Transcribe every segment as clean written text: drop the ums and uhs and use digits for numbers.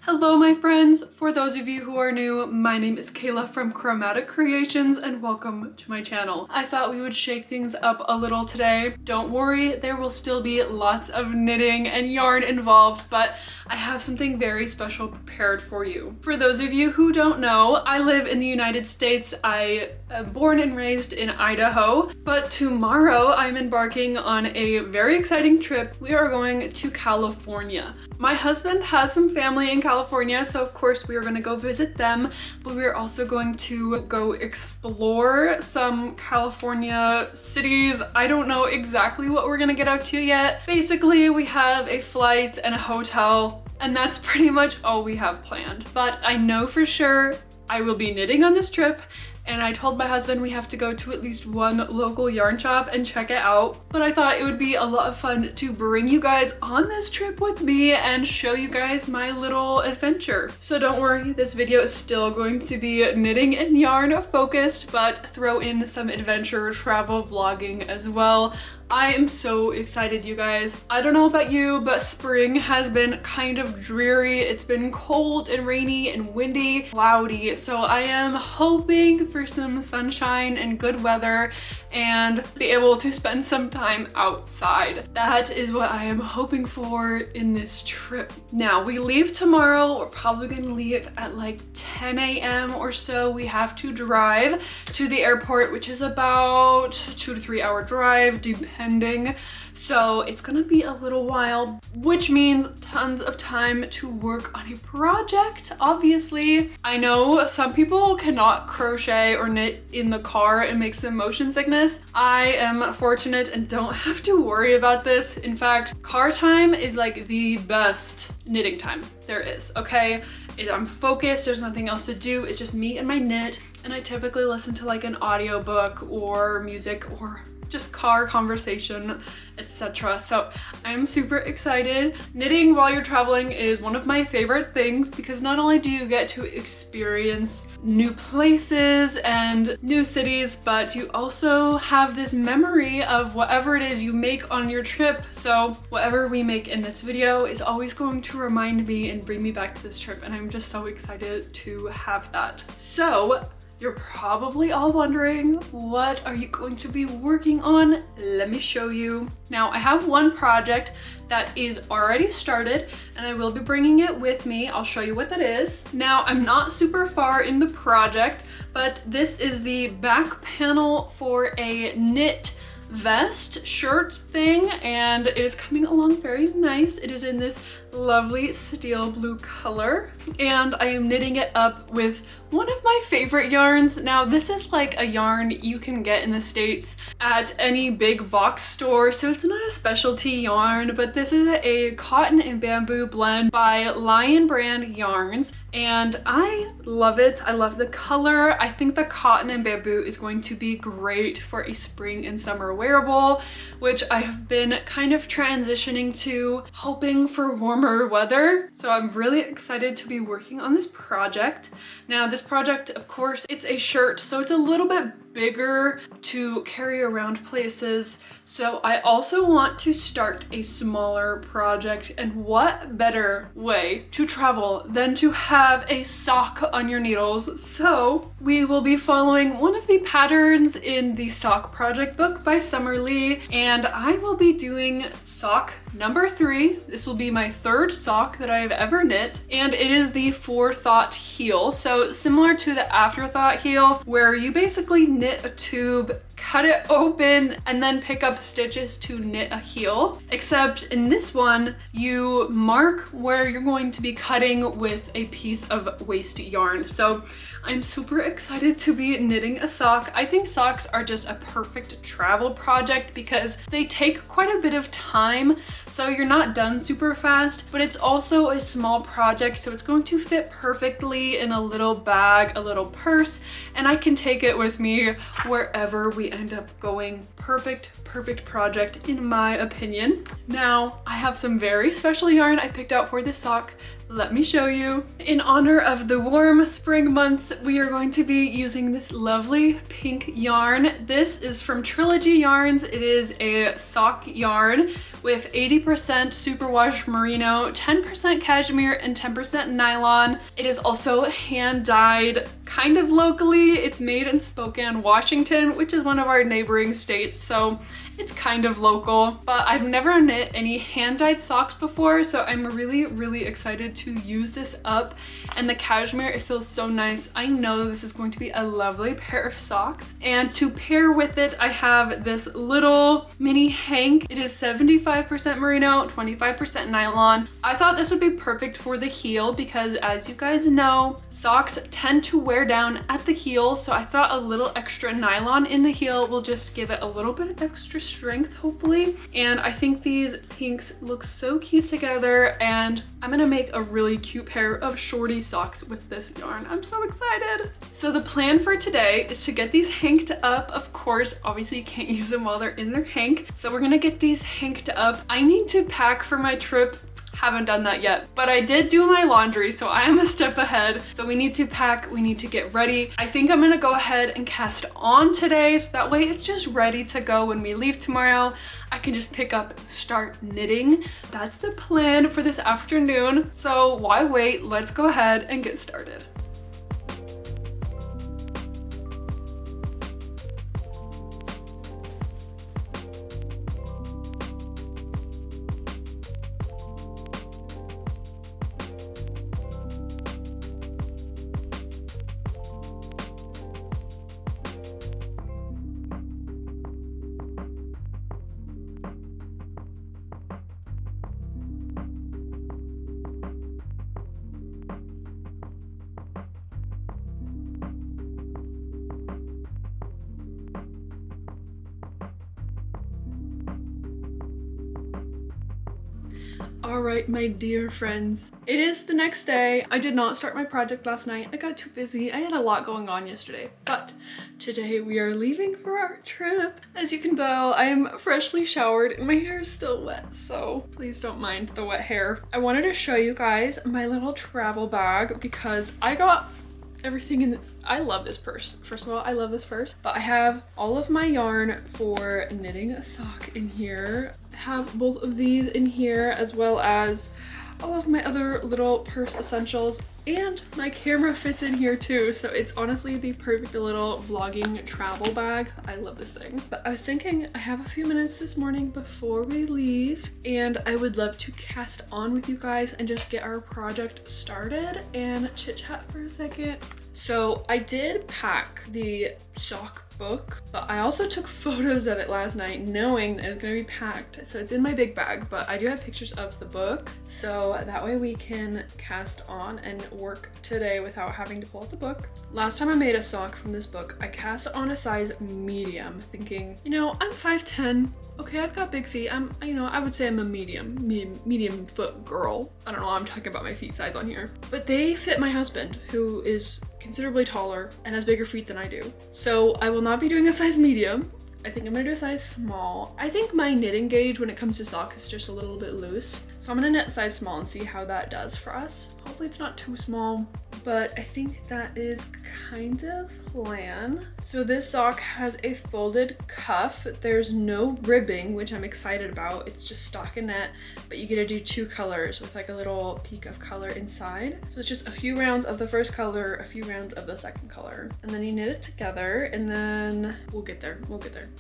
Hello my friends! For those of you who are new, my name is Kayla from Chromatic Creations and welcome to my channel. I thought we would shake things up a little today. Don't worry, there will still be lots of knitting and yarn involved, but I have something very special prepared for you. For those of you who don't know, I live in the United States. I am born and raised in Idaho, but tomorrow I'm embarking on a very exciting trip. We are going to California. My husband has some family in California, so of course we are going to go visit them, but we're also going to go explore some California cities. I don't know exactly what we're going to get up to yet. Basically, we have a flight and a hotel, and that's pretty much all we have planned. But I know for sure I will be knitting on this trip, and I told my husband we have to go to at least one local yarn shop and check it out. But I thought it would be a lot of fun to bring you guys on this trip with me and show you guys my little adventure. So don't worry, this video is still going to be knitting and yarn focused, but throw in some adventure travel vlogging as well. I am so excited, you guys. I don't know about you, but spring has been kind of dreary. It's been cold and rainy and windy, cloudy. So I am hoping for some sunshine and good weather and be able to spend some time outside. That is what I am hoping for in this trip. Now, we leave tomorrow. We're probably gonna leave at like 10 a.m. or so. We have to drive to the airport, which is about 2 to 3 hour drive, depending. So it's gonna be a little while, which means tons of time to work on a project, obviously. I know some people cannot crochet or knit in the car. It makes them motion sickness. I am fortunate and don't have to worry about this. In fact, car time is like the best knitting time there is, okay? I'm focused, there's nothing else to do. It's just me and my knit, and I typically listen to like an audiobook or music or just car conversation, etc. So I'm super excited. Knitting while you're traveling is one of my favorite things because not only do you get to experience new places and new cities, but you also have this memory of whatever it is you make on your trip. So whatever we make in this video is always going to remind me and bring me back to this trip, and I'm just so excited to have that. So you're probably all wondering, what are you going to be working on? Let me show you. Now, I have one project that is already started and I will be bringing it with me. I'll show you what that is. Now, I'm not super far in the project, but this is the back panel for a knit vest shirt thing, and it is coming along very nice. It is in this lovely steel blue color, and I am knitting it up with one of my favorite yarns. Now, this is like a yarn you can get in the States at any big box store, so it's not a specialty yarn, but this is a cotton and bamboo blend by Lion Brand Yarns, and I love it. I love the color. I think the cotton and bamboo is going to be great for a spring and summer wearable, which I have been kind of transitioning to, hoping for warmer weather. So I'm really excited to be working on this project. Now, this project, of course, it's a shirt, so it's a little bit bigger to carry around places. So I also want to start a smaller project, and what better way to travel than to have a sock on your needles. So we will be following one of the patterns in the sock project book by Summer Lee, and I will be doing sock number 3. This will be my 3rd sock that I have ever knit, and it is the Forethought heel. So similar to the Afterthought heel, where you basically knit a tube, cut it open, and then pick up stitches to knit a heel. Except in this one, you mark where you're going to be cutting with a piece of waste yarn. So I'm super excited to be knitting a sock. I think socks are just a perfect travel project because they take quite a bit of time, so you're not done super fast, but it's also a small project, so it's going to fit perfectly in a little bag, a little purse, and I can take it with me wherever we really end up going perfect project in my opinion. Now, I have some very special yarn I picked out for this sock. Let me show you. In honor of the warm spring months, we are going to be using this lovely pink yarn. This is from Trilogy Yarns. It is a sock yarn with 80% superwash merino, 10% cashmere, and 10% nylon. It is also hand dyed kind of locally. It's made in Spokane, Washington, which is one of our neighboring states, so it's kind of local. But I've never knit any hand dyed socks before, so I'm really excited to use this up. And the cashmere, it feels so nice. I know this is going to be a lovely pair of socks. And to pair with it, I have this little mini hank. It is 75% merino, 25% nylon. I thought this would be perfect for the heel because, as you guys know, socks tend to wear down at the heel, so I thought a little extra nylon in the heel will just give it a little bit of extra strength, hopefully. And I think these pinks look so cute together, and I'm gonna make a really cute pair of shorty socks with this yarn. I'm so excited. So the plan for today is to get these hanked up. Of course, obviously you can't use them while they're in their hank, so we're gonna get these hanked up. I need to pack for my trip. Haven't done that yet, but I did do my laundry, so I am a step ahead. So we need to pack, we need to get ready. I think I'm gonna go ahead and cast on today, so that way it's just ready to go when we leave tomorrow. I can just pick up and start knitting. That's the plan for this afternoon. So why wait? Let's go ahead and get started. All right, my dear friends, it is the next day. I did not start my project last night. I got too busy. I had a lot going on yesterday, but today we are leaving for our trip. As you can tell, I am freshly showered and my hair is still wet, so please don't mind the wet hair. I wanted to show you guys my little travel bag because I got everything in this. I love this purse. First of all, I love this purse, but I have all of my yarn for knitting a sock in here. I have both of these in here, as well as all of my other little purse essentials, and my camera fits in here too, so it's honestly the perfect little vlogging travel bag. I love this thing. But I was thinking I have a few minutes this morning before we leave, and I would love to cast on with you guys and just get our project started and chit chat for a second. So I did pack the sock book, but I also took photos of it last night knowing that it was gonna be packed. So it's in my big bag, but I do have pictures of the book, so that way we can cast on and work today without having to pull out the book. Last time I made a sock from this book, I cast on a size medium, thinking, you know, I'm 5'10". Okay, I've got big feet. I would say I'm a medium foot girl. I don't know, I'm talking about my feet size on here. But they fit my husband, who is considerably taller and has bigger feet than I do. So I will not be doing a size medium. I think I'm gonna do a size small. I think my knitting gauge when it comes to socks is just a little bit loose. So I'm gonna knit size small and see how that does for us. Hopefully it's not too small, but I think that is kind of plan. So this sock has a folded cuff. There's no ribbing, which I'm excited about. It's just stockinette, but you get to do two colors with like a little peak of color inside. So it's just a few rounds of the first color, a few rounds of the second color, and then you knit it together, and then we'll get there.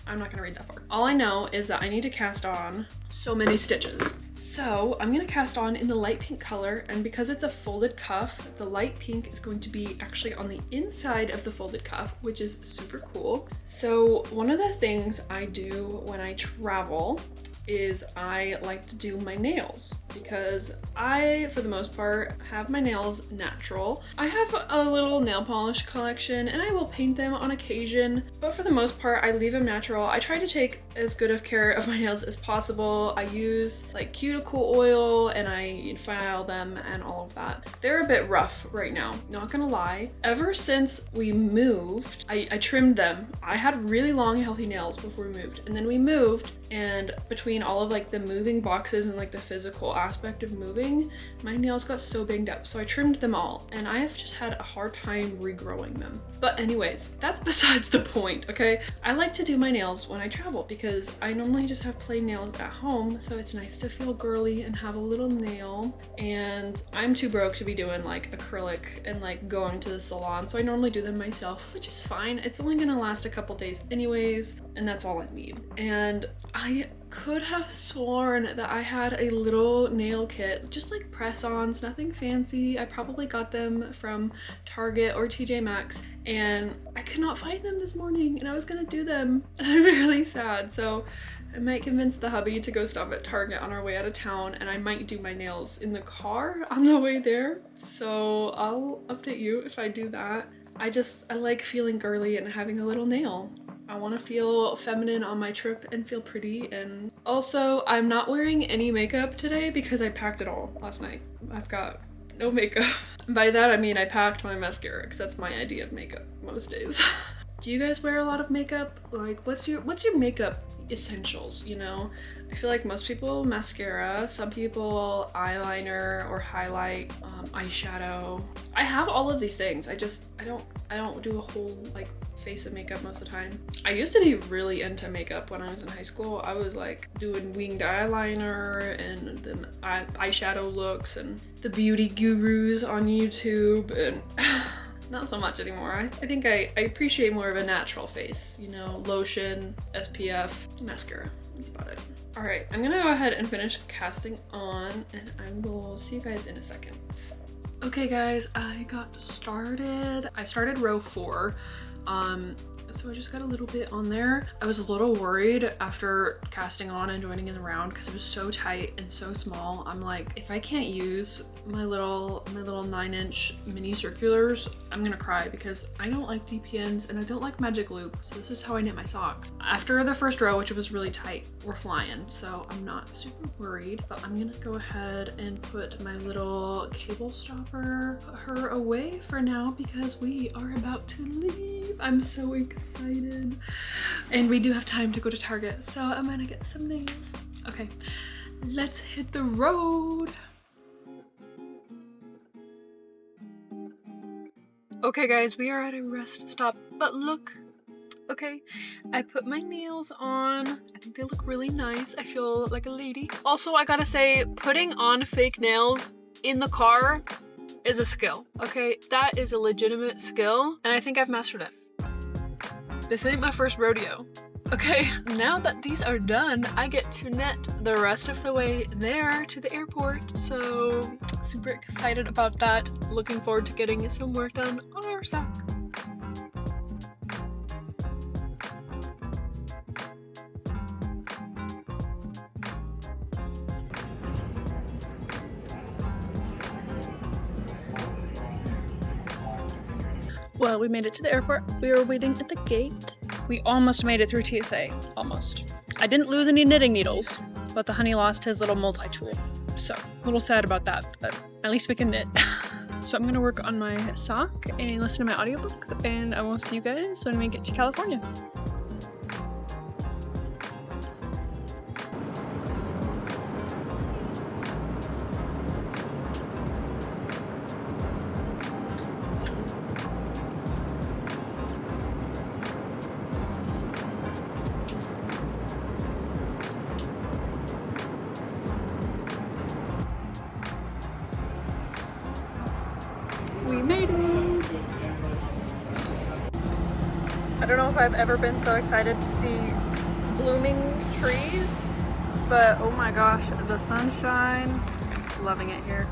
I'm not gonna read that far. All I know is that I need to cast on so many stitches. So I'm gonna cast on in the light pink color, and because it's a folded cuff, the light pink is going to be actually on the inside of the folded cuff, which is super cool. So one of the things I do when I travel is I like to do my nails because I, for the most part, have my nails natural. I have a little nail polish collection and I will paint them on occasion, but for the most part, I leave them natural. I try to take as good of care of my nails as possible. I use like cuticle oil and I file them and all of that. They're a bit rough right now, not gonna lie. Ever since we moved, I trimmed them. I had really long healthy nails before we moved, and then we moved, and between all of like the moving boxes and like the physical aspect of moving, my nails got so banged up, so I trimmed them all and I have just had a hard time regrowing them. But anyways, that's besides the point, okay? I like to do my nails when I travel because I normally just have plain nails at home, so it's nice to feel girly and have a little nail. And I'm too broke to be doing like acrylic and like going to the salon, so I normally do them myself, which is fine. It's only gonna last a couple days anyways, and that's all I need. And I could have sworn that I had a little nail kit, just like press-ons, nothing fancy. I probably got them from Target or TJ Maxx, and I could not find them this morning, and I was gonna do them, and I'm really sad. So I might convince the hubby to go stop at Target on our way out of town, and I might do my nails in the car on the way there. So I'll update you if I do that. I like feeling girly and having a little nail. I want to feel feminine on my trip and feel pretty. And also, I'm not wearing any makeup today because I packed it all last night. I've got no makeup. By that I mean I packed my mascara because that's my idea of makeup most days. Do you guys wear a lot of makeup? Like, what's your makeup essentials, you know? I feel like most people mascara, some people eyeliner or highlight, eyeshadow. I have all of these things. I don't do a whole like face of makeup most of the time. I used to be really into makeup when I was in high school. I was like doing winged eyeliner and the eyeshadow looks and the beauty gurus on YouTube, and not so much anymore. I think I appreciate more of a natural face, you know, lotion, SPF, mascara. That's about it. All right, I'm gonna go ahead and finish casting on, and I will see you guys in a second. Okay guys, I got started. I started row 4. So I just got a little bit on there. I was a little worried after casting on and joining in the round because it was so tight and so small. I'm like, if I can't use my little 9-inch mini circulars, I'm gonna cry because I don't like DPNs and I don't like magic loop. So this is how I knit my socks. After the first row, which was really tight, we're flying. So I'm not super worried, but I'm gonna go ahead and put my little cable stopper, put her away for now because we are about to leave. I'm so excited. And we do have time to go to Target, so I'm gonna get some nails. Okay, let's hit the road. Okay guys, we are at a rest stop, but look, okay, I put my nails on. I think they look really nice. I feel like a lady. Also, I gotta say, putting on fake nails in the car is a skill, okay? That is a legitimate skill, and I think I've mastered it. This ain't my first rodeo. Okay, now that these are done, I get to knit the rest of the way there to the airport. So super excited about that. Looking forward to getting some work done on our sock. Well, we made it to the airport. We were waiting at the gate. We almost made it through TSA. Almost. I didn't lose any knitting needles, but the honey lost his little multi-tool. So, a little sad about that, but at least we can knit. So I'm gonna work on my sock and listen to my audiobook, and I will see you guys when we get to California. We made it! I don't know if I've ever been so excited to see blooming trees, but oh my gosh, the sunshine, loving it here.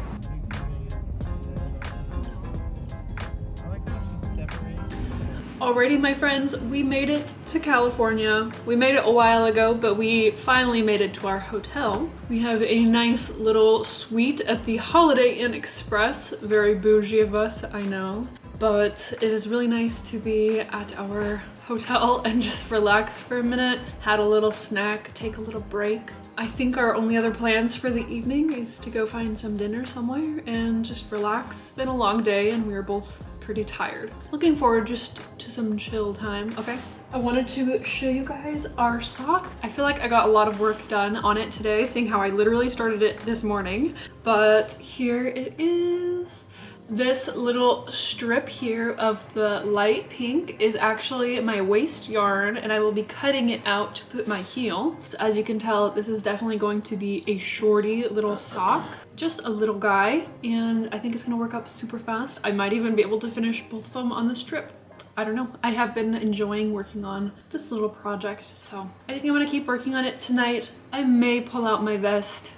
Alrighty, my friends, we made it to California. We made it a while ago, but we finally made it to our hotel. We have a nice little suite at the Holiday Inn Express. Very bougie of us, I know. But it is really nice to be at our hotel and just relax for a minute, had a little snack, take a little break. I think our only other plans for the evening is to go find some dinner somewhere and just relax. It's been a long day and we were both pretty tired. Looking forward just to some chill time, okay? I wanted to show you guys our sock. I feel like I got a lot of work done on it today, seeing how I literally started it this morning. But here it is. This little strip here of the light pink is actually my waist yarn, and I will be cutting it out to put my heel. So as you can tell, this is definitely going to be a shorty little sock, just a little guy, and I think it's gonna work up super fast. I might even be able to finish both of them on this trip. I don't know. I have been enjoying working on this little project, so I think I'm gonna keep working on it tonight. I may pull out my vest.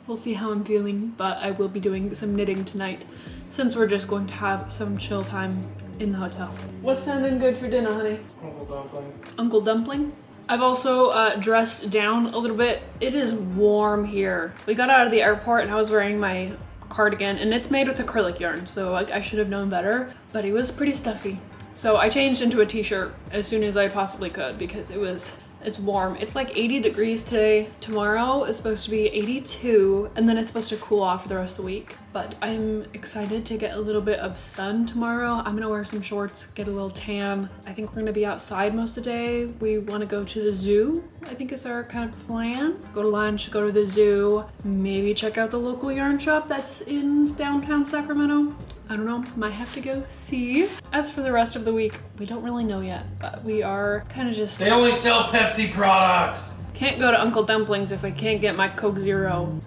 We'll see how I'm feeling, but I will be doing some knitting tonight, since we're just going to have some chill time in the hotel. What's sounding good for dinner, honey? Uncle Dumpling. Uncle Dumpling? I've also dressed down a little bit. It is warm here. We got out of the airport and I was wearing my cardigan, and it's made with acrylic yarn, so I should have known better, but it was pretty stuffy. So I changed into a t-shirt as soon as I possibly could because it's warm. It's like 80 degrees today. Tomorrow is supposed to be 82, and then it's supposed to cool off for the rest of the week. But I'm excited to get a little bit of sun tomorrow. I'm gonna wear some shorts, get a little tan. I think we're gonna be outside most of the day. We wanna go to the zoo, I think is our kind of plan. Go to lunch, go to the zoo, maybe check out the local yarn shop that's in downtown Sacramento. I don't know, might have to go see. As for the rest of the week, we don't really know yet, but we are kind of just... They only sell Pepsi products! Can't go to Uncle Dumplings if I can't get my Coke Zero.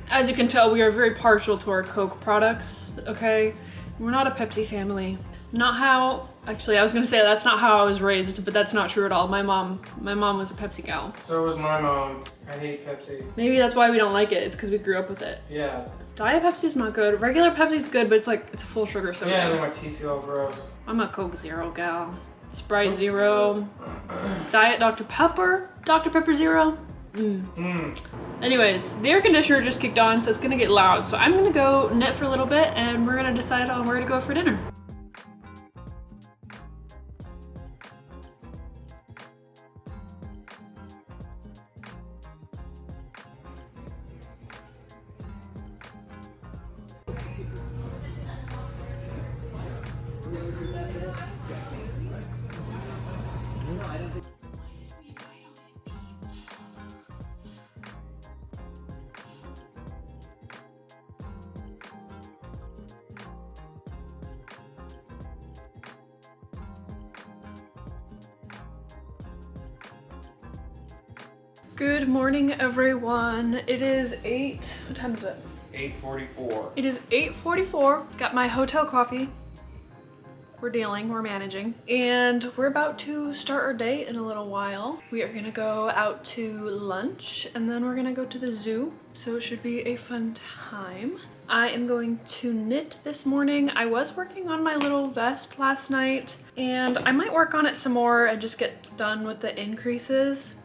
As you can tell, we are very partial to our Coke products, okay? We're not a Pepsi family. Not how... Actually, I was gonna say that's not how I was raised, but that's not true at all. My mom was a Pepsi gal. So was my mom. I hate Pepsi. Maybe that's why we don't like it, is because we grew up with it. Yeah. Diet Pepsi's not good. Regular Pepsi's good, but it's a full sugar soda. Yeah, and then my teeth feel all gross. I'm a Coke Zero gal. Sprite Zero. Diet Dr. Pepper. Dr. Pepper Zero. Anyways, the air conditioner just kicked on, so it's gonna get loud. So I'm gonna go knit for a little bit and we're gonna decide on where to go for dinner. Good morning, everyone. It is what time is it? 8:44. It is 8:44. Got my hotel coffee. We're managing. And we're about to start our day in a little while. We are gonna go out to lunch and then we're gonna go to the zoo. So it should be a fun time. I am going to knit this morning. I was working on my little vest last night and I might work on it some more and just get done with the increases.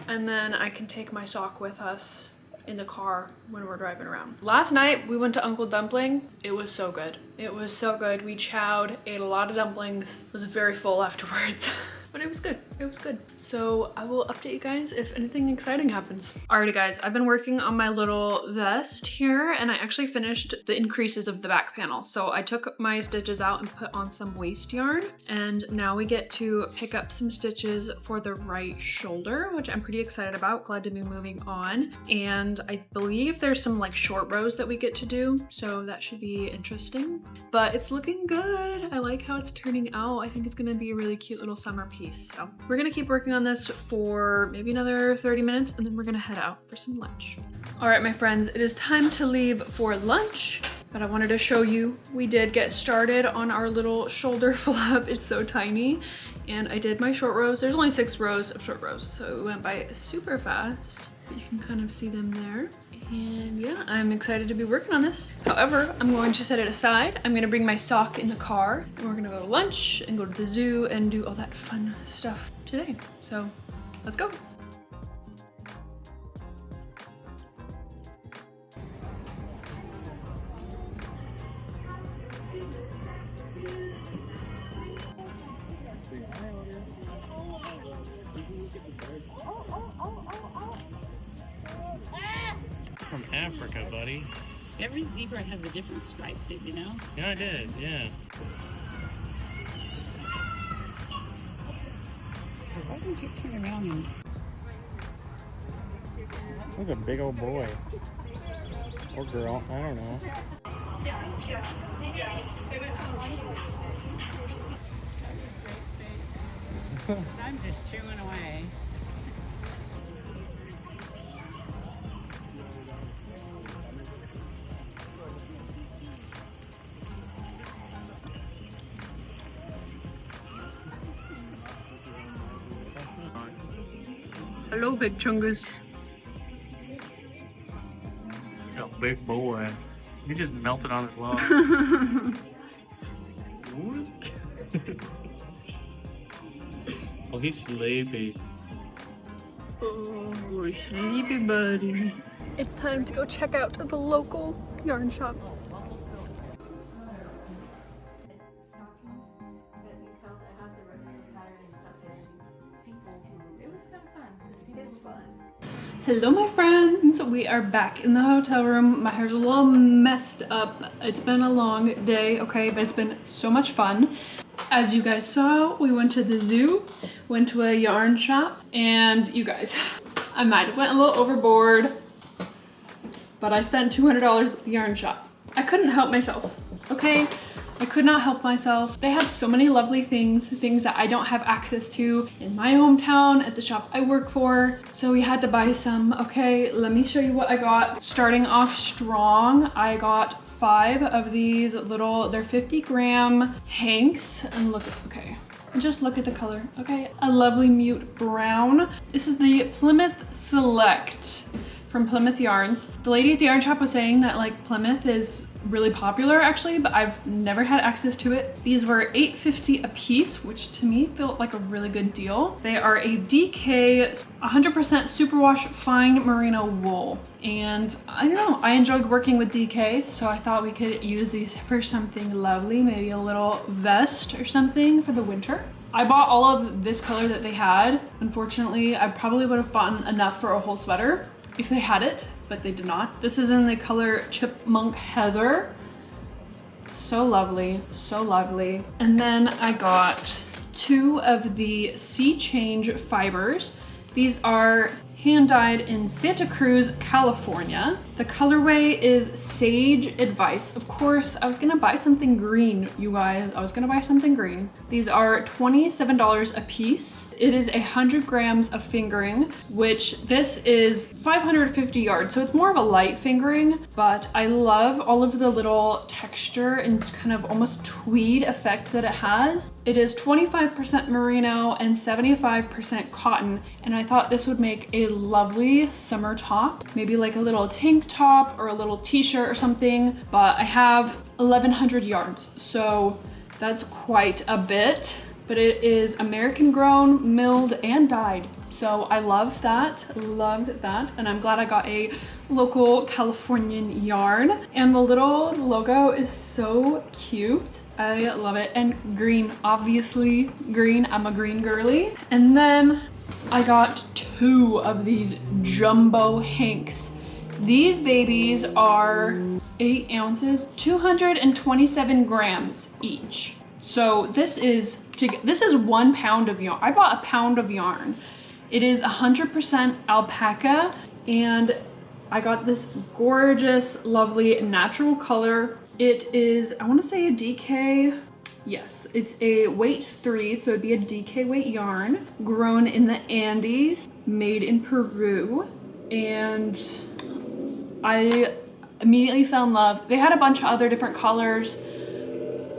And then I can take my sock with us in the car when we're driving around. Last night we went to Uncle Dumpling. It was so good. It was so good. We chowed, ate a lot of dumplings, was very full afterwards. But it was good. It was good. So I will update you guys if anything exciting happens. Alrighty guys, I've been working on my little vest here and I actually finished the increases of the back panel. So I took my stitches out and put on some waist yarn, and now we get to pick up some stitches for the right shoulder, which I'm pretty excited about. Glad to be moving on. And I believe there's some like short rows that we get to do, so that should be interesting. But it's looking good. I like how it's turning out. I think it's gonna be a really cute little summer piece. So we're gonna keep working on this for maybe another 30 minutes and then we're gonna head out for some lunch. All right, my friends, it is time to leave for lunch, but I wanted to show you, we did get started on our little shoulder flap. It's so tiny. And I did my short rows. There's only 6 rows of short rows, so it went by super fast. But you can kind of see them there. And yeah, I'm excited to be working on this. However, I'm going to set it aside. I'm gonna bring my sock in the car and we're gonna go to lunch and go to the zoo and do all that fun stuff today. So let's go. From Africa, buddy. Every zebra has a different stripe, did you know? Yeah, I did, yeah. Why didn't you turn around and... That's a big old boy. Or girl, I don't know. I'm just chewing away. Hello, big chungus. A big boy. He just melted on his log. Oh, he's sleepy. Oh, sleepy buddy. It's time to go check out the local yarn shop. Hello my friends, we are back in the hotel room. My hair's a little messed up. It's been a long day, okay, but it's been so much fun. As you guys saw, we went to the zoo, went to a yarn shop, and you guys, I might have went a little overboard, but I spent $200 at the yarn shop. I couldn't help myself, okay? I could not help myself. They had so many lovely things that I don't have access to in my hometown at the shop I work for. So we had to buy some. Okay, let me show you what I got. Starting off strong, I got 5 of these little, they're 50-gram hanks. And look, okay, just look at the color, okay? A lovely mute brown. This is the Plymouth Select from Plymouth Yarns. The lady at the yarn shop was saying that like Plymouth is really popular actually, but I've never had access to it. These were $8.50 a piece, which to me felt like a really good deal. They are a DK 100% superwash fine merino wool. And I don't know, I enjoyed working with DK, so I thought we could use these for something lovely, maybe a little vest or something for the winter. I bought all of this color that they had. Unfortunately, I probably would have bought enough for a whole sweater if they had it, but they did not. This is in the color Chipmunk Heather. So lovely, so lovely. And then I got 2 of the Sea Change fibers. These are hand-dyed in Santa Cruz, California. The colorway is Sage Advice. Of course, I was gonna buy something green, you guys. I was gonna buy something green. These are $27 a piece. It is 100 grams of fingering, which this is 550 yards. So it's more of a light fingering, but I love all of the little texture and kind of almost tweed effect that it has. It is 25% merino and 75% cotton. And I thought this would make a lovely summer top, maybe like a little tank top or a little t-shirt or something. But I have 1,100 yards, so that's quite a bit. But it is American grown, milled, and dyed. So I love that, loved that. And I'm glad I got a local Californian yarn. And the little logo is so cute. I love it. And green, obviously green. I'm a green girly. And then I got 2 of these jumbo hanks. These babies are 8 ounces, 227 grams each. So this is 1 pound of yarn. I bought a pound of yarn. It is 100% alpaca, and I got this gorgeous, lovely natural color. It is, I want to say a DK. Yes, it's a weight 3, so it'd be a DK weight yarn, grown in the Andes, made in Peru, and I immediately fell in love. They had a bunch of other different colors,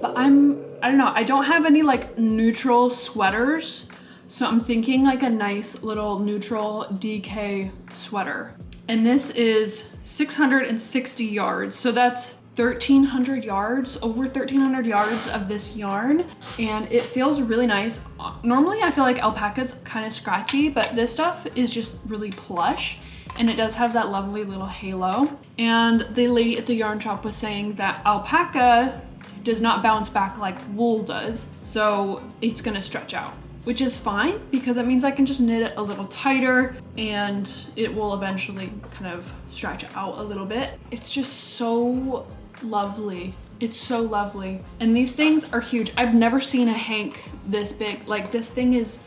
but I don't know, I don't have any like neutral sweaters, so I'm thinking like a nice little neutral DK sweater. and this is 660 yards. So that's 1,300 yards, over 1,300 yards of this yarn, and it feels really nice. Normally I feel like alpaca's kind of scratchy, but this stuff is just really plush, and it does have that lovely little halo. And the lady at the yarn shop was saying that alpaca does not bounce back like wool does, so it's gonna stretch out, which is fine because that means I can just knit it a little tighter and it will eventually kind of stretch out a little bit. It's just so lovely. It's so lovely. And these things are huge. I've never seen a hank this big. Like, this thing is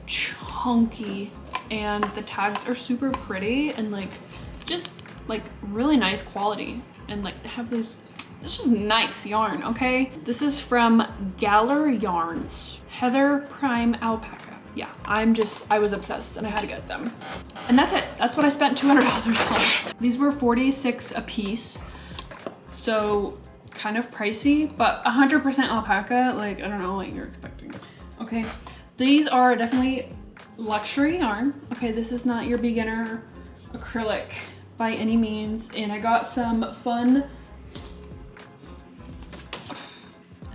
chunky, and the tags are super pretty and like just like really nice quality, and like they have this is nice yarn. Okay, this is from Galler Yarns, Heather Prime Alpaca. Yeah, I was obsessed and I had to get them. And that's it. That's what I spent $200 on. These were 46 a piece, so kind of pricey, but 100% alpaca, like I don't know what you're expecting. Okay, these are definitely luxury yarn. Okay, this is not your beginner acrylic by any means. And I got some fun,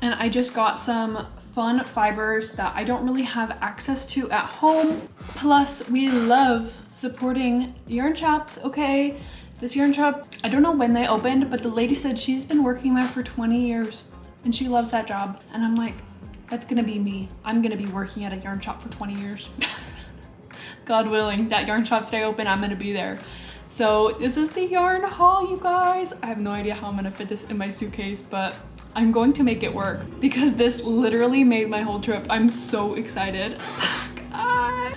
and I just got some fun fibers that I don't really have access to at home. Plus, we love supporting yarn shops, okay? This yarn shop, I don't know when they opened, but the lady said she's been working there for 20 years and she loves that job. And I'm like, that's gonna be me. I'm gonna be working at a yarn shop for 20 years. God willing, that yarn shop stay open, I'm gonna be there. So this is the yarn haul, you guys. I have no idea how I'm gonna fit this in my suitcase, but I'm going to make it work because this literally made my whole trip. I'm so excited. God.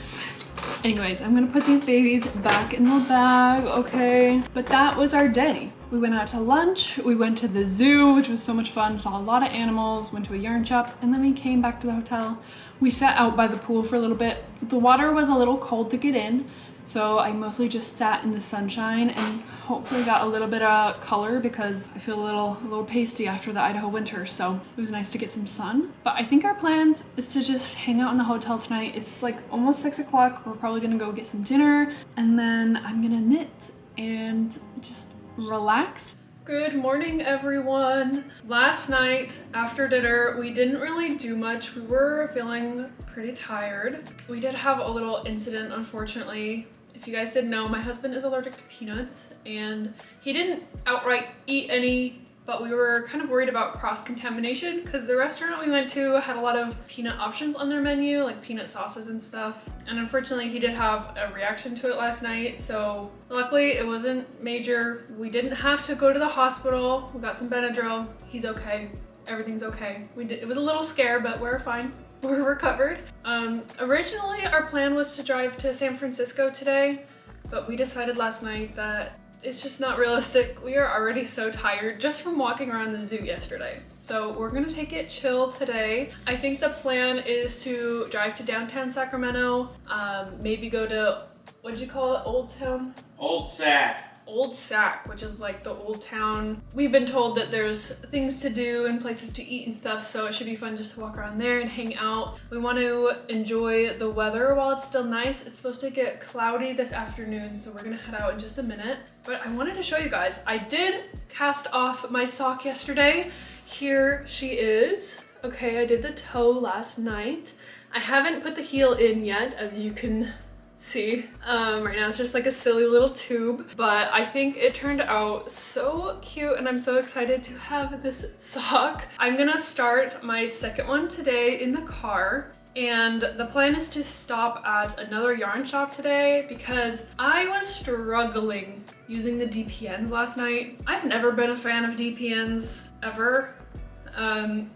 Anyways, I'm gonna put these babies back in the bag, okay? But that was our day. We went out to lunch, we went to the zoo, which was so much fun, saw a lot of animals, went to a yarn shop, and then we came back to the hotel. We sat out by the pool for a little bit. The water was a little cold to get in, so I mostly just sat in the sunshine and hopefully got a little bit of color because I feel a little pasty after the Idaho winter, so it was nice to get some sun. But I think our plans is to just hang out in the hotel tonight. It's like almost 6 o'clock. We're probably gonna go get some dinner, and then I'm gonna knit and just relax. Good morning, everyone. Last night after dinner, we didn't really do much. We were feeling pretty tired. We did have a little incident, unfortunately. If you guys didn't know, my husband is allergic to peanuts, and he didn't outright eat any, but we were kind of worried about cross-contamination because the restaurant we went to had a lot of peanut options on their menu, like peanut sauces and stuff. And unfortunately, he did have a reaction to it last night, so luckily it wasn't major. We didn't have to go to the hospital. We got some Benadryl. He's okay. Everything's okay. It was a little scare, but we're fine. We're recovered. Originally, our plan was to drive to San Francisco today, but we decided last night that it's just not realistic. We are already so tired just from walking around the zoo yesterday. So we're gonna take it chill today. I think the plan is to drive to downtown Sacramento, maybe go to, what did you call it, Old Town? Old Sac. Old Sac, which is like the old town. We've been told that there's things to do and places to eat and stuff, so it should be fun just to walk around there and hang out. We want to enjoy the weather while it's still nice. It's supposed to get cloudy this afternoon, so we're gonna head out in just a minute. But I wanted to show you guys, I did cast off my sock yesterday. Here she is. Okay, I did the toe last night. I haven't put the heel in yet, as you can see. Right now it's just like a silly little tube, but I think it turned out so cute and I'm so excited to have this sock. I'm gonna start my second one today in the car, and the plan is to stop at another yarn shop today because I was struggling using the DPNs last night. I've never been a fan of DPNs ever.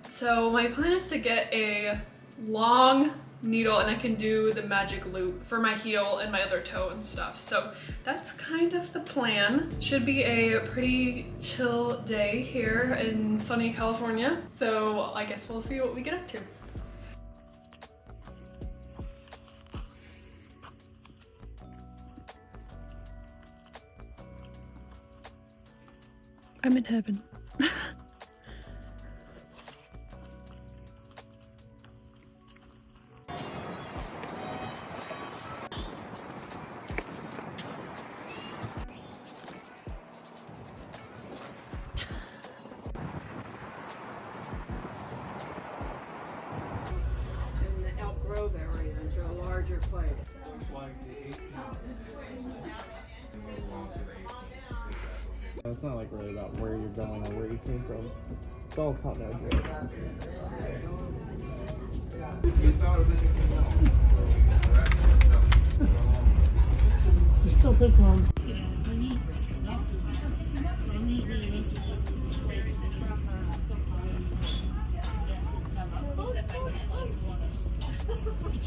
So my plan is to get a long needle and I can do the magic loop for my heel and my other toe and stuff. So that's kind of the plan. Should be a pretty chill day here in sunny California. So I guess we'll see what we get up to. I'm in heaven. It's not like really about where you're going or where you came from. It's all about that joke. You still think wrong.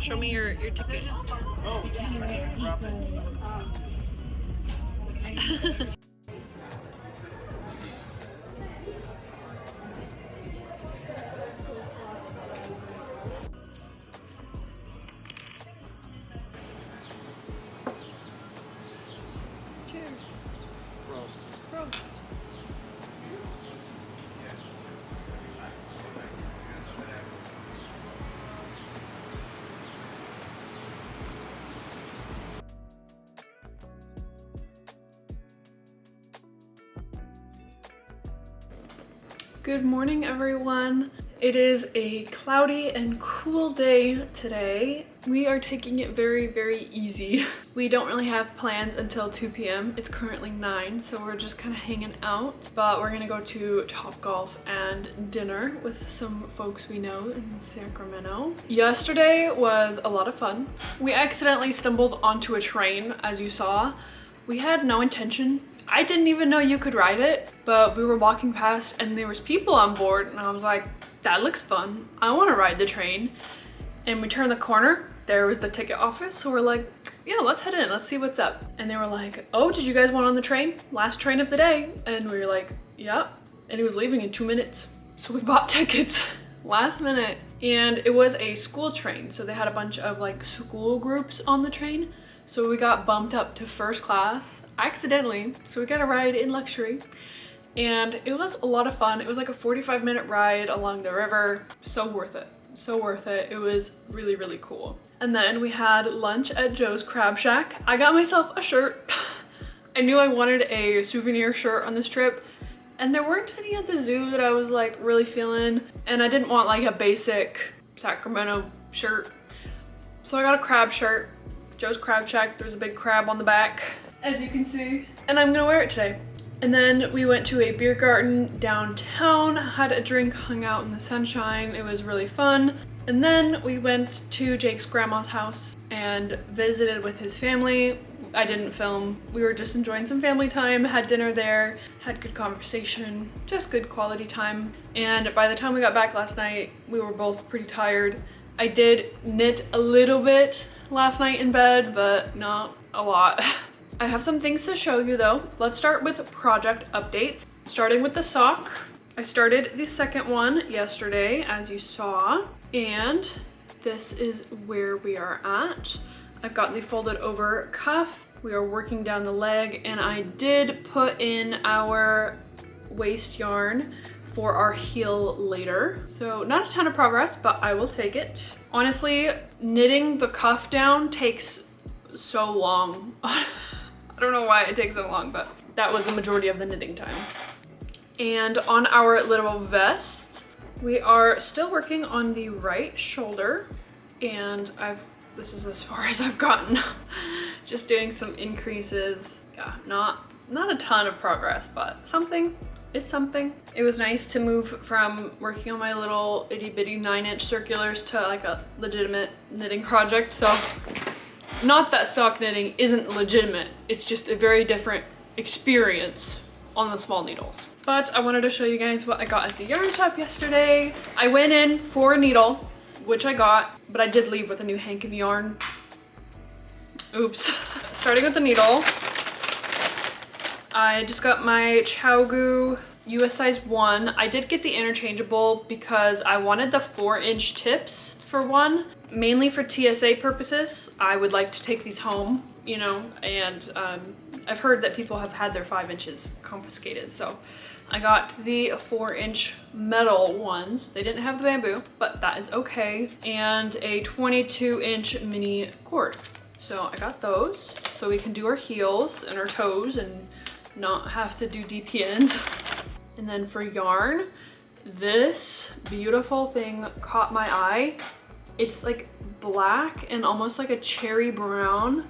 Show me your ticket. Cheers. Prost. Good morning, everyone. It is a cloudy and cool day today. We are taking it very, very easy. We don't really have plans until 2 p.m. It's currently 9, so we're just kind of hanging out. But we're gonna go to Topgolf and dinner with some folks we know in Sacramento. Yesterday was a lot of fun. We accidentally stumbled onto a train, as you saw. We had no intention. I didn't even know you could ride it, but we were walking past and there was people on board and I was like, that looks fun. I want to ride the train. And we turned the corner, there was the ticket office. So we're like, yeah, let's head in, let's see what's up. And they were like, oh, did you guys want on the train? Last train of the day. And we were like, yeah. And it was leaving in 2 minutes. So we bought tickets last minute. And it was a school train. So they had a bunch of like school groups on the train. So we got bumped up to first class accidentally. So we got a ride in luxury and it was a lot of fun. It was like a 45-minute ride along the river. So worth it. So worth it. It was really, really cool. And then we had lunch at Joe's Crab Shack. I got myself a shirt. I knew I wanted a souvenir shirt on this trip and there weren't any at the zoo that I was like really feeling. And I didn't want like a basic Sacramento shirt. So I got a crab shirt. Joe's Crab Shack, there's a big crab on the back, as you can see. And I'm gonna wear it today. And then we went to a beer garden downtown, had a drink, hung out in the sunshine. It was really fun. And then we went to Jake's grandma's house and visited with his family. I didn't film. We were just enjoying some family time, had dinner there, had good conversation, just good quality time. And by the time we got back last night, we were both pretty tired. I did knit a little bit last night in bed, but not a lot. I have some things to show you though. Let's start with project updates. Starting with the sock. I started the second one yesterday, as you saw, and this is where we are at. I've got the folded over cuff. We are working down the leg, and I did put in our waist yarn for our heel later. So not a ton of progress, but I will take it. Honestly, knitting the cuff down takes so long. I don't know why it takes so long, but that was the majority of the knitting time. And on our little vest, we are still working on the right shoulder, and this is as far as I've gotten. Just doing some increases. Yeah, not a ton of progress, but something. It's something. It was nice to move from working on my little itty bitty 9-inch circulars to like a legitimate knitting project. So not that sock knitting isn't legitimate, it's just a very different experience on the small needles. But I wanted to show you guys what I got at the yarn shop yesterday. I went in for a needle, which I got, but I did leave with a new hank of yarn. Oops. Starting with the needle. I just got my Chowgu US size 1. I did get the interchangeable because I wanted the 4-inch tips for one, mainly for TSA purposes. I would like to take these home, you know, and I've heard that people have had their 5 inches confiscated. So I got the 4-inch metal ones. They didn't have the bamboo, but that is okay. And a 22-inch mini cord. So I got those so we can do our heels and our toes and not have to do DPNs. And then for yarn, this beautiful thing caught my eye. It's like black and almost like a cherry brown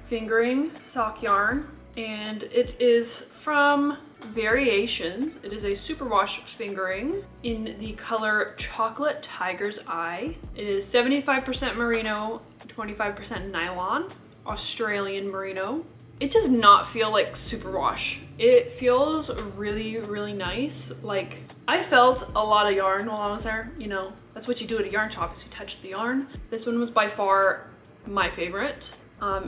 fingering sock yarn. and it is from Variations. It is a superwash fingering in the color Chocolate Tiger's Eye. It is 75% merino, 25% nylon, Australian merino. It does not feel like superwash. It feels really, really nice. Like, I felt a lot of yarn while I was there. You know, that's what you do at a yarn shop, is you touch the yarn. This one was by far my favorite.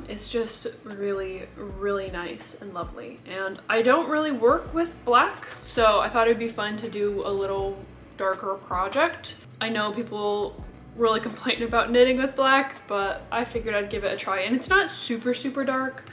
It's just really, really nice and lovely. And I don't really work with black, so I thought it'd be fun to do a little darker project. I know people really complain about knitting with black, but I figured I'd give it a try. And it's not super, super dark,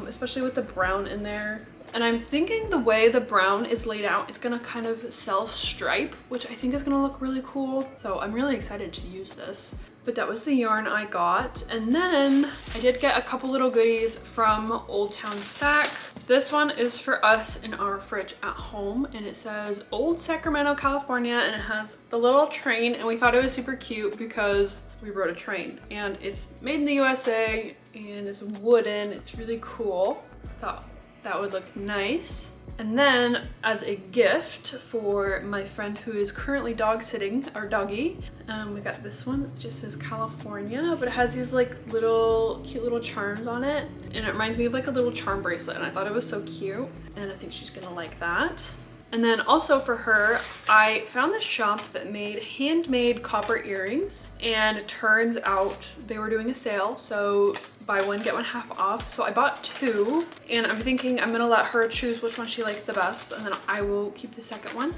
especially with the brown in there. And I'm thinking the way the brown is laid out, it's gonna kind of self-stripe, which I think is gonna look really cool. So I'm really excited to use this. But that was the yarn I got. And then I did get a couple little goodies from Old Town Sac. This one is for us in our fridge at home, and it says Old Sacramento, California, and it has the little train, and we thought it was super cute because we rode a train. And it's made in the USA, and it's wooden. It's really cool. Thought that would look nice. And then as a gift for my friend who is currently dog sitting, our doggy, we got this one. It just says California, but it has these like little cute little charms on it, and it reminds me of like a little charm bracelet, and I thought it was so cute, and I think she's gonna like that. And then also for her, I found this shop that made handmade copper earrings, and it turns out they were doing a sale, so buy one get one half off. So I bought two, and I'm thinking I'm gonna let her choose which one she likes the best, and then I will keep the second one.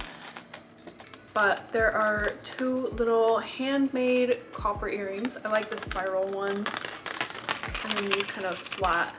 But there are two little handmade copper earrings. I like the spiral ones, and then these kind of flat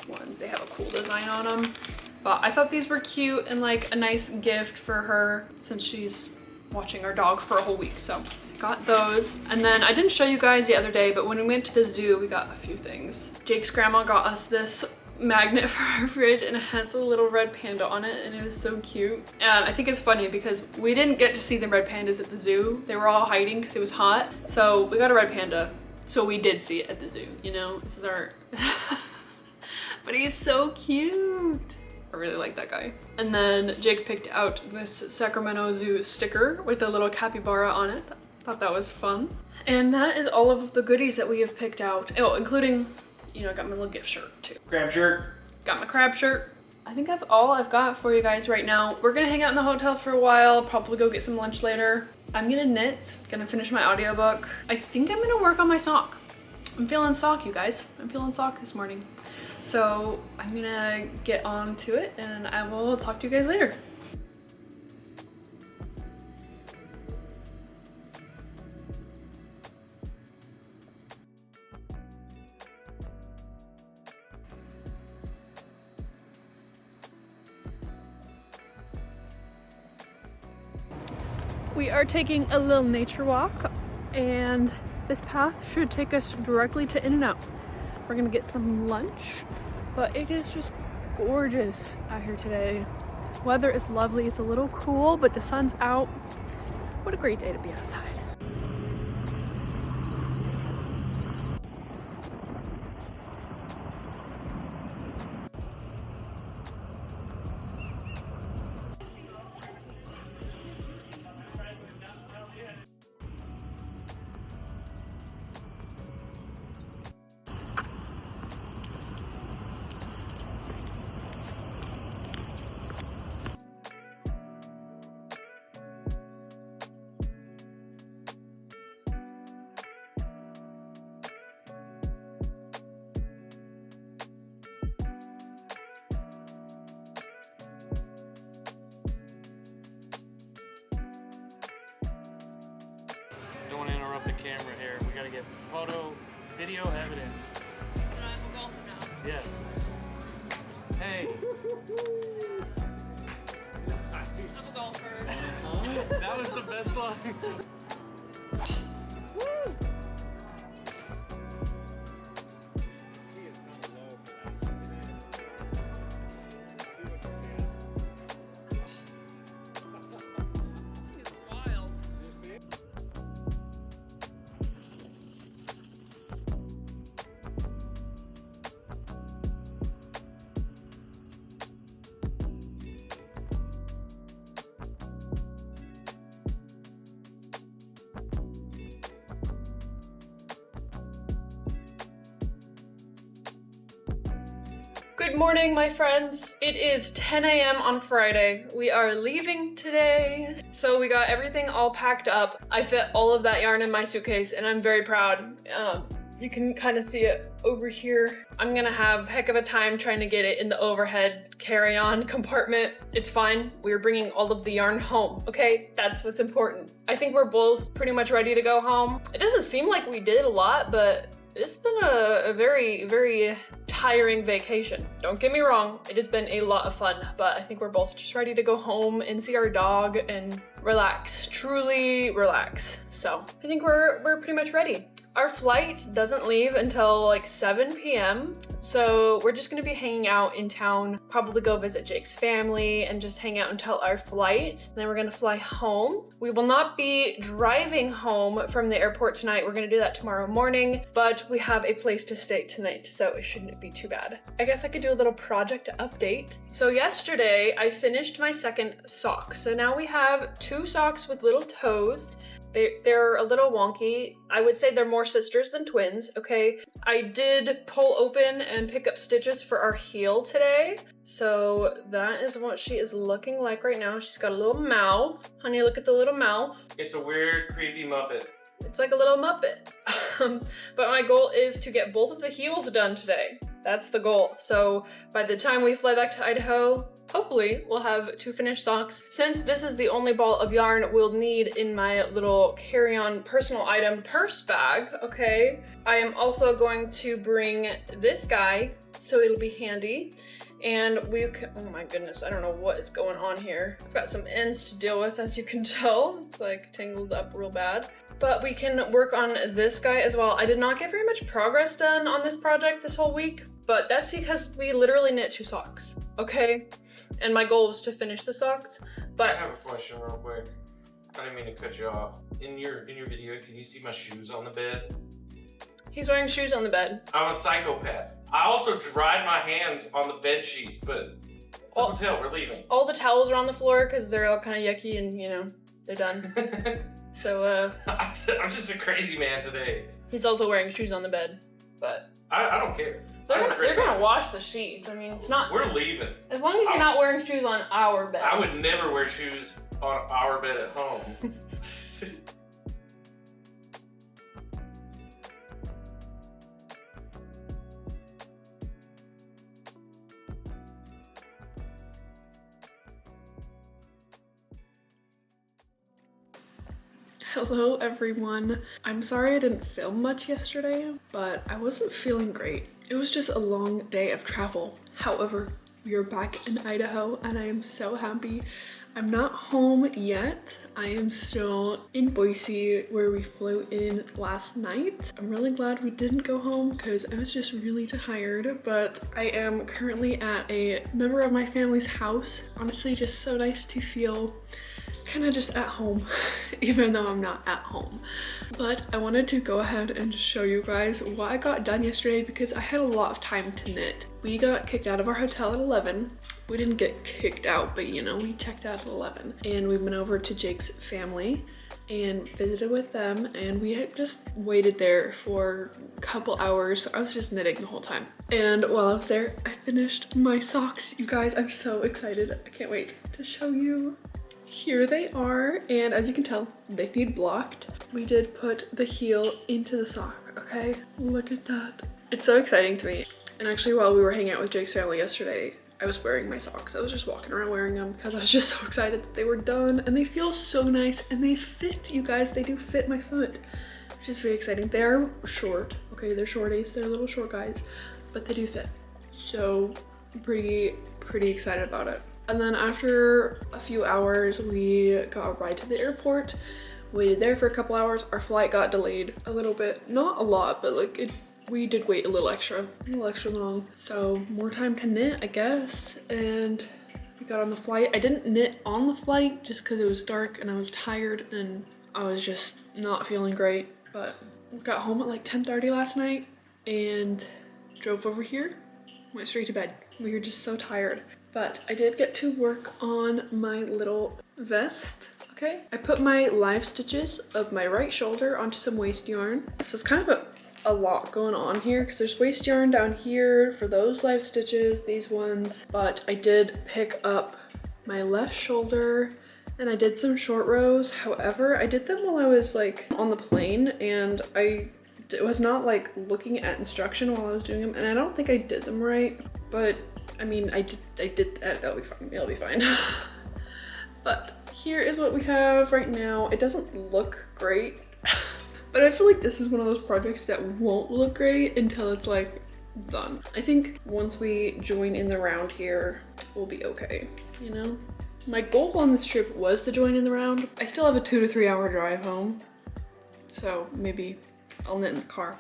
ones. They have a cool design on them. But I thought these were cute and like a nice gift for her since she's watching our dog for a whole week. So I got those. And then I didn't show you guys the other day, but when we went to the zoo, we got a few things. Jake's grandma got us this magnet for our fridge, and it has a little red panda on it, and it is so cute. And I think it's funny because we didn't get to see the red pandas at the zoo. They were all hiding because it was hot. So we got a red panda. So we did see it at the zoo, you know? This is our... But he's so cute. I really like that guy. And then Jake picked out this Sacramento Zoo sticker with a little capybara on it. Thought that was fun. And that is all of the goodies that we have picked out. Oh, including, you know, I got my little gift shirt too. Crab shirt. Got my crab shirt. I think that's all I've got for you guys right now. We're gonna hang out in the hotel for a while, probably go get some lunch later. I'm gonna knit, gonna finish my audiobook. I think I'm gonna work on my sock. I'm feeling sock, you guys. I'm feeling sock this morning. So I'm gonna get on to it, and I will talk to you guys later. We are taking a little nature walk, and this path should take us directly to In-N-Out. We're gonna get some lunch, but it is just gorgeous out here today. Weather is lovely. It's a little cool, but the sun's out. What a great day to be outside. Don't want to interrupt the camera here. We got to get video evidence. I'm a golfer now. Yes. Hey. I'm a golfer. That was the best one. Good morning, my friends. It is 10 a.m. on Friday. We are leaving today. So we got everything all packed up. I fit all of that yarn in my suitcase and I'm very proud. You can kind of see it over here. I'm gonna have a heck of a time trying to get it in the overhead carry-on compartment. It's fine. We're bringing all of the yarn home, okay? That's what's important. I think we're both pretty much ready to go home. It doesn't seem like we did a lot, but it's been a very, very tiring vacation. Don't get me wrong, it has been a lot of fun, but I think we're both just ready to go home and see our dog and relax, truly relax. So I think we're pretty much ready. Our flight doesn't leave until like 7 p.m. So we're just gonna be hanging out in town, probably go visit Jake's family and just hang out until our flight. Then we're gonna fly home. We will not be driving home from the airport tonight. We're gonna do that tomorrow morning, but we have a place to stay tonight, so it shouldn't be too bad. I guess I could do a little project update. So yesterday I finished my second sock. So now we have 2 socks with little toes. They're a little wonky. I would say they're more sisters than twins, okay? I did pull open and pick up stitches for our heel today. So that is what she is looking like right now. She's got a little mouth. Honey, look at the little mouth. It's a weird, creepy Muppet. It's like a little Muppet. But my goal is to get both of the heels done today. That's the goal. So by the time we fly back to Idaho, hopefully we'll have 2 finished socks. Since this is the only ball of yarn we'll need in my little carry-on personal item purse bag, okay? I am also going to bring this guy, so it'll be handy. And oh my goodness, I don't know what is going on here. I've got some ends to deal with, as you can tell. It's like tangled up real bad. But we can work on this guy as well. I did not get very much progress done on this project this whole week, but that's because we literally knit 2 socks, okay? And my goal was to finish the socks, but— I have a question real quick. I didn't mean to cut you off. In your video, can you see my shoes on the bed? He's wearing shoes on the bed. I'm a psychopath. I also dried my hands on the bed sheets, but it's a hotel, we're leaving. All the towels are on the floor because they're all kind of yucky and, you know, they're done. So, I'm just a crazy man today. He's also wearing shoes on the bed, but— I don't care. They're gonna wash the sheets. I mean, it's not— We're leaving. As long as you're not wearing shoes on our bed. I would never wear shoes on our bed at home. Hello everyone. I'm sorry I didn't film much yesterday, but I wasn't feeling great. It was just a long day of travel. However, we are back in Idaho and I am so happy. I'm not home yet. I am still in Boise where we flew in last night. I'm really glad we didn't go home because I was just really tired, but I am currently at a member of my family's house. Honestly, just so nice to feel kind of just at home, even though I'm not at home. But I wanted to go ahead and show you guys what I got done yesterday because I had a lot of time to knit. We got kicked out of our hotel at 11. We didn't get kicked out, but you know, we checked out at 11. And we went over to Jake's family and visited with them, and we had just waited there for a couple hours. So I was just knitting the whole time. And while I was there, I finished my socks. You guys, I'm so excited. I can't wait to show you. Here they are, and as you can tell, they need blocked. We did put the heel into the sock, okay? Look at that. It's so exciting to me. And actually, while we were hanging out with Jake's family yesterday, I was wearing my socks. I was just walking around wearing them because I was just so excited that they were done, and they feel so nice, and they fit, you guys. They do fit my foot, which is very exciting. They're short, okay? They're shorties, they're little short guys, but they do fit. So pretty excited about it. And then after a few hours, we got a ride to the airport, waited there for a couple hours. Our flight got delayed a little bit, not a lot, but like we did wait a little extra long. So more time to knit, I guess. And we got on the flight. I didn't knit on the flight just because it was dark and I was tired and I was just not feeling great. But we got home at like 10:30 last night and drove over here, went straight to bed. We were just so tired. But I did get to work on my little vest, okay? I put my live stitches of my right shoulder onto some waist yarn. So it's kind of a a lot going on here because there's waste yarn down here for those live stitches, these ones, but I did pick up my left shoulder and I did some short rows. However, I did them while I was like on the plane and I was not like looking at instruction while I was doing them, and I don't think I did them right, but I mean, I did that, it'll be fine. But here is what we have right now. It doesn't look great, but I feel like this is one of those projects that won't look great until it's like done. I think once we join in the round here, we'll be okay, you know? My goal on this trip was to join in the round. I still have a 2 to 3 hour drive home, so maybe I'll knit in the car.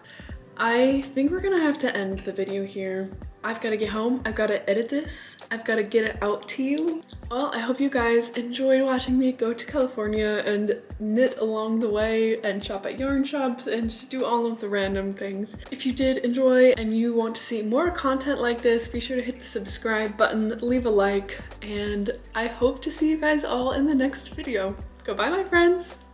I think we're gonna have to end the video here. I've got to get home, I've got to edit this, I've got to get it out to you. Well, I hope you guys enjoyed watching me go to California and knit along the way and shop at yarn shops and just do all of the random things. If you did enjoy and you want to see more content like this, be sure to hit the subscribe button, leave a like, and I hope to see you guys all in the next video. Goodbye, my friends!